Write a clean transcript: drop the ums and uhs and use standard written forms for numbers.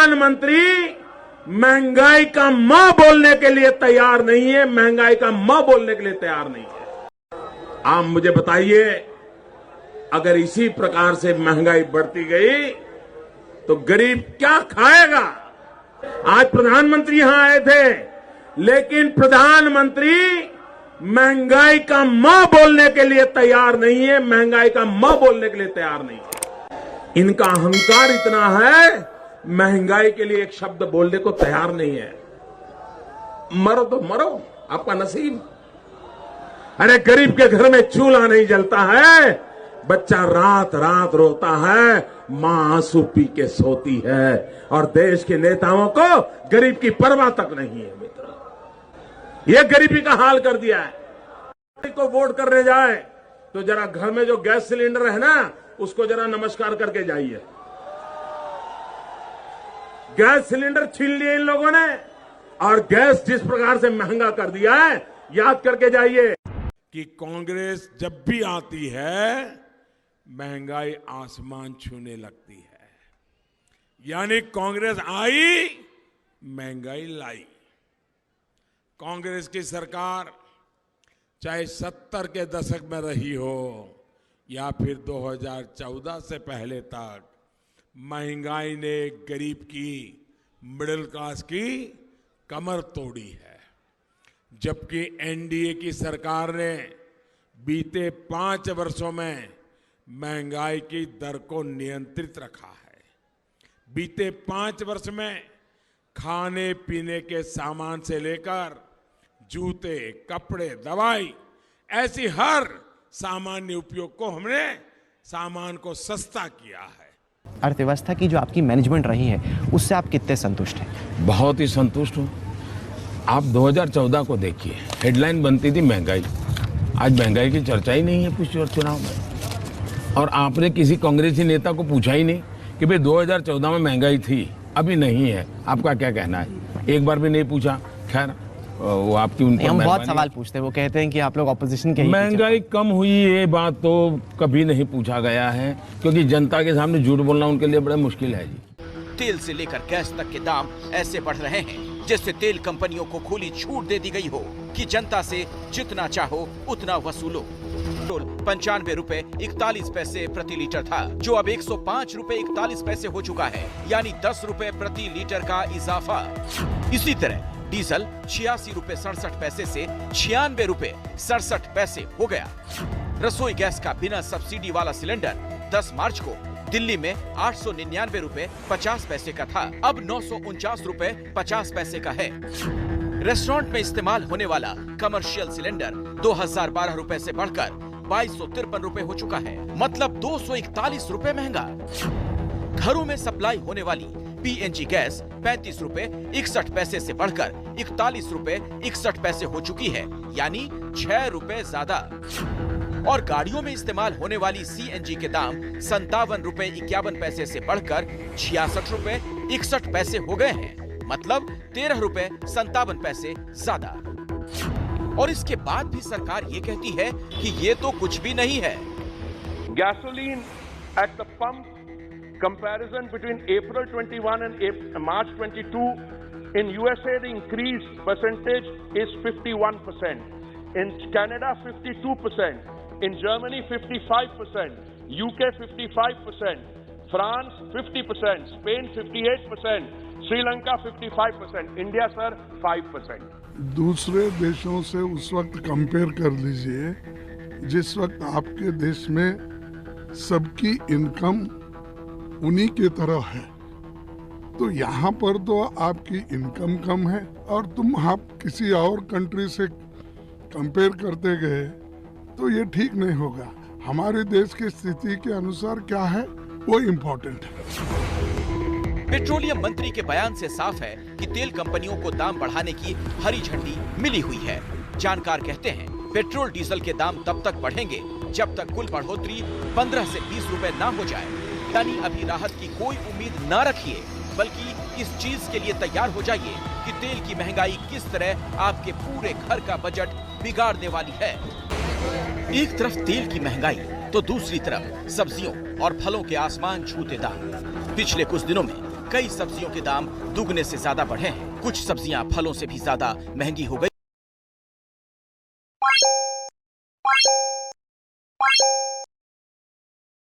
प्रधानमंत्री महंगाई का म बोलने के लिए तैयार नहीं है, महंगाई का म बोलने के लिए तैयार नहीं है। आप मुझे बताइए, अगर इसी प्रकार से महंगाई बढ़ती गई तो गरीब क्या खाएगा? आज प्रधानमंत्री यहां आए थे, लेकिन प्रधानमंत्री महंगाई का म बोलने के लिए तैयार नहीं है, महंगाई का म बोलने के लिए तैयार नहीं है। इनका अहंकार इतना है, महंगाई के लिए एक शब्द बोलने को तैयार नहीं है। मरो तो मरो, आपका नसीब। अरे गरीब के घर में चूल्हा नहीं जलता है, बच्चा रात रात रोता है, मां आंसू पी के सोती है, और देश के नेताओं को गरीब की परवाह तक नहीं है। मित्र, ये गरीबी का हाल कर दिया है। को वोट करने जाए तो जरा घर में जो गैस सिलेंडर है ना, उसको जरा नमस्कार करके जाइए। गैस सिलेंडर छीन लिए इन लोगों ने, और गैस जिस प्रकार से महंगा कर दिया है, याद करके जाइए कि कांग्रेस जब भी आती है महंगाई आसमान छूने लगती है। यानी कांग्रेस आई, महंगाई लाई। कांग्रेस की सरकार चाहे 70 के दशक में रही हो या फिर 2014 से पहले तक, महंगाई ने गरीब की, मिडिल क्लास की कमर तोड़ी है। जबकि एनडीए की सरकार ने बीते 5 वर्षों में महंगाई की दर को नियंत्रित रखा है। बीते 5 वर्ष में खाने पीने के सामान से लेकर जूते, कपड़े, दवाई, ऐसी हर सामान्य उपयोग को हमने सामान को सस्ता किया है। अर्थव्यवस्था की जो आपकी मैनेजमेंट रही है, उससे आप कितने संतुष्ट हैं? बहुत ही संतुष्ट हूँ। आप 2014 को देखिए, हेडलाइन बनती थी महंगाई। आज महंगाई की चर्चा ही नहीं है पिछले चुनाव में। और आपने किसी कांग्रेसी नेता को पूछा ही नहीं कि भाई 2014 में महंगाई थी, अभी नहीं है, आपका क्या कहना है? एक बार भी नहीं पूछा। खैर, वो आपकी उनकी हम बहुत सवाल पूछते हैं, वो कहते हैं कि आप लोग ऑपोजिशन के। महंगाई कम हुई ये बात तो कभी नहीं पूछा गया है, क्योंकि जनता के सामने झूठ बोलना उनके लिए बड़ा मुश्किल है जी। तेल से लेकर गैस तक के दाम ऐसे बढ़ रहे हैं जिससे तेल कंपनियों को खुली छूट दे दी गई हो कि जनता से जितना चाहो उतना वसूलो। पेट्रोल 95 रुपए 41 पैसे प्रति लीटर था, जो अब 105 रुपए 41 पैसे हो चुका है, यानी 10 रुपए प्रति लीटर का इजाफा। इसी तरह डीजल 86 रुपए 67 पैसे से 96 रुपए 67 पैसे हो गया। रसोई गैस का बिना सब्सिडी वाला सिलेंडर 10 मार्च को दिल्ली में 899 रुपए 50 पैसे का था, अब 949 रुपए 50 पैसे का है। रेस्टोरेंट में इस्तेमाल होने वाला कमर्शियल सिलेंडर 2012 रुपए से बढ़कर 2253 रुपए हो चुका है, मतलब 241 रुपए महंगा। घरों में सप्लाई होने वाली पीएनजी गैस 35 रुपए 61 पैसे से बढ़कर 41 रुपए 61 पैसे हो चुकी है, यानी 6 रुपए ज्यादा। और गाड़ियों में इस्तेमाल होने वाली सीएनजी के दाम 57 रुपए 51 पैसे से बढ़कर 66 रुपए 61 पैसे हो गए हैं, मतलब 13 रुपए 57 पैसे ज्यादा। और इसके बाद भी सरकार ये कहती है कि ये तो कुछ भी नहीं है। Gasoline at the pump, comparison between April 21 and March 22, in USA the increase percentage is 51%, in Canada 52%, in Germany 55%, UK 55%, France 50%, Spain 58%, Sri Lanka 55%, India sir 5%. दूसरे देशों से उस वक्त कंपेयर कर लीजिए जिस वक्त आपके देश में सबकी इनकम उन्हीं की तरह है, तो यहाँ पर तो आपकी इनकम कम है और आप किसी और कंट्री से कंपेयर करते गए तो ये ठीक नहीं होगा। हमारे देश की स्थिति के अनुसार क्या है वो इम्पोर्टेंट है। पेट्रोलियम मंत्री के बयान से साफ है कि तेल कंपनियों को दाम बढ़ाने की हरी झंडी मिली हुई है। जानकार कहते हैं पेट्रोल डीजल के दाम तब तक बढ़ेंगे जब तक कुल बढ़ोतरी 15 से 20 रुपए ना हो जाए। यानी अभी राहत की कोई उम्मीद ना रखिए, बल्कि इस चीज के लिए तैयार हो जाइए कि तेल की महंगाई किस तरह आपके पूरे घर का बजट बिगाड़ने वाली है। एक तरफ तेल की महंगाई तो दूसरी तरफ सब्जियों और फलों के आसमान छूते दाम। पिछले कुछ दिनों में कई सब्जियों के दाम दुगने से ज्यादा बढ़े हैं। कुछ सब्जियां फलों से भी ज्यादा महंगी हो गई।